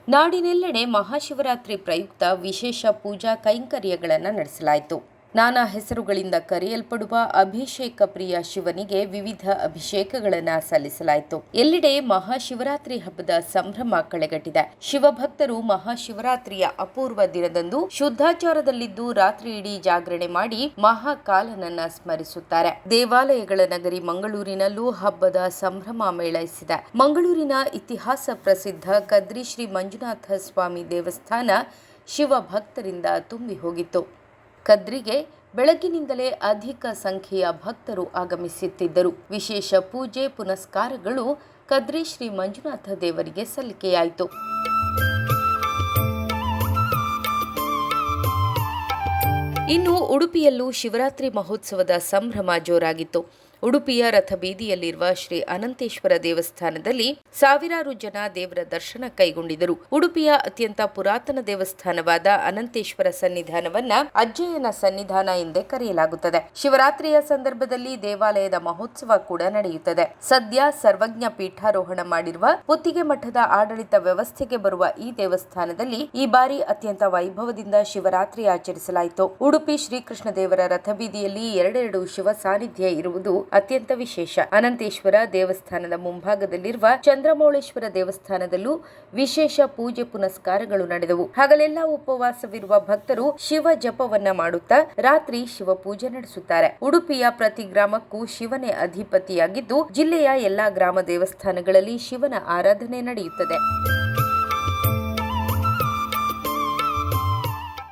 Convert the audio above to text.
ನಾಡಿನೆಲ್ಲೆಡೆ ಮಹಾಶಿವರಾತ್ರಿ ಪ್ರಯುಕ್ತ ವಿಶೇಷ ಪೂಜಾ ಕೈಂಕರ್ಯಗಳನ್ನು ನಡೆಸಲಾಯಿತು. ನಾನಾ ಹೆಸರುಗಳಿಂದ ಕರೆಯಲ್ಪಡುವ ಅಭಿಷೇಕ ಪ್ರಿಯ ಶಿವನಿಗೆ ವಿವಿಧ ಅಭಿಷೇಕಗಳನ್ನು ಸಲ್ಲಿಸಲಾಯಿತು. ಎಲ್ಲೆಡೆ ಮಹಾಶಿವರಾತ್ರಿ ಹಬ್ಬದ ಸಂಭ್ರಮ ಕಳೆಗಟ್ಟಿದೆ. ಶಿವಭಕ್ತರು ಮಹಾಶಿವರಾತ್ರಿಯ ಅಪೂರ್ವ ದಿನದಂದು ಶುದ್ಧಾಚಾರದಲ್ಲಿದ್ದು ರಾತ್ರಿ ಇಡೀ ಜಾಗರಣೆ ಮಾಡಿ ಮಹಾಕಾಲನನ್ನ ಸ್ಮರಿಸುತ್ತಾರೆ. ದೇವಾಲಯಗಳ ನಗರಿ ಮಂಗಳೂರಿನಲ್ಲೂ ಹಬ್ಬದ ಸಂಭ್ರಮ ಮೇಳೈಸಿದೆ. ಮಂಗಳೂರಿನ ಇತಿಹಾಸ ಪ್ರಸಿದ್ಧ ಕದ್ರಿ ಶ್ರೀ ಮಂಜುನಾಥ ಸ್ವಾಮಿ ದೇವಸ್ಥಾನ ಶಿವಭಕ್ತರಿಂದ ತುಂಬಿ ಹೋಗಿತ್ತು. ಕದ್ರಿಗೆ ಬೆಳಗಿನಿಂದಲೇ ಅಧಿಕ ಸಂಖ್ಯೆಯ ಭಕ್ತರು ಆಗಮಿಸುತ್ತಿದ್ದರು. ವಿಶೇಷ ಪೂಜೆ ಪುನಸ್ಕಾರಗಳು ಕದ್ರಿ ಶ್ರೀ ಮಂಜುನಾಥ ದೇವರಿಗೆ ಸಲ್ಲಿಕೆಯಾಯಿತು. ಇನ್ನು ಉಡುಪಿಯಲ್ಲೂ ಶಿವರಾತ್ರಿ ಮಹೋತ್ಸವದ ಸಂಭ್ರಮ ಜೋರಾಗಿತ್ತು. ಉಡುಪಿಯ ರಥಬೀದಿಯಲ್ಲಿರುವ ಶ್ರೀ ಅನಂತೇಶ್ವರ ದೇವಸ್ಥಾನದಲ್ಲಿ ಸಾವಿರಾರು ಜನ ದೇವರ ದರ್ಶನ ಕೈಗೊಂಡಿದ್ದರು. ಉಡುಪಿಯ ಅತ್ಯಂತ ಪುರಾತನ ದೇವಸ್ಥಾನವಾದ ಅನಂತೇಶ್ವರ ಸನ್ನಿಧಾನವನ್ನ ಅಜ್ಜಯ್ಯನ ಸನ್ನಿಧಾನ ಎಂದೇ ಕರೆಯಲಾಗುತ್ತದೆ. ಶಿವರಾತ್ರಿಯ ಸಂದರ್ಭದಲ್ಲಿ ದೇವಾಲಯದ ಮಹೋತ್ಸವ ಕೂಡ ನಡೆಯುತ್ತದೆ. ಸದ್ಯ ಸರ್ವಜ್ಞ ಪೀಠಾರೋಹಣ ಮಾಡಿರುವ ಪುತ್ತಿಗೆ ಮಠದ ಆಡಳಿತ ವ್ಯವಸ್ಥೆಗೆ ಬರುವ ಈ ದೇವಸ್ಥಾನದಲ್ಲಿ ಈ ಬಾರಿ ಅತ್ಯಂತ ವೈಭವದಿಂದ ಶಿವರಾತ್ರಿ ಆಚರಿಸಲಾಯಿತು. ಉಡುಪಿ ಶ್ರೀಕೃಷ್ಣ ದೇವರ ರಥಬೀದಿಯಲ್ಲಿ ಎರಡೆರಡು ಶಿವ ಸಾನ್ನಿಧ್ಯ ಇರುವುದು ಅತ್ಯಂತ ವಿಶೇಷ. ಅನಂತೇಶ್ವರ ದೇವಸ್ಥಾನದ ಮುಂಭಾಗದಲ್ಲಿರುವ ಚಂದ್ರಮೌಳೇಶ್ವರ ದೇವಸ್ಥಾನದಲ್ಲೂ ವಿಶೇಷ ಪೂಜೆ ಪುನಸ್ಕಾರಗಳು ನಡೆದವು. ಹಗಲೆಲ್ಲ ಉಪವಾಸವಿರುವ ಭಕ್ತರು ಶಿವ ಜಪವನ್ನ ಮಾಡುತ್ತಾ ರಾತ್ರಿ ಶಿವ ಪೂಜೆ ನಡೆಸುತ್ತಾರೆ. ಉಡುಪಿಯ ಪ್ರತಿ ಗ್ರಾಮಕ್ಕೂ ಶಿವನೇ ಅಧಿಪತಿಯಾಗಿದ್ದು ಜಿಲ್ಲೆಯ ಎಲ್ಲಾ ಗ್ರಾಮ ದೇವಸ್ಥಾನಗಳಲ್ಲಿ ಶಿವನ ಆರಾಧನೆ ನಡೆಯುತ್ತದೆ.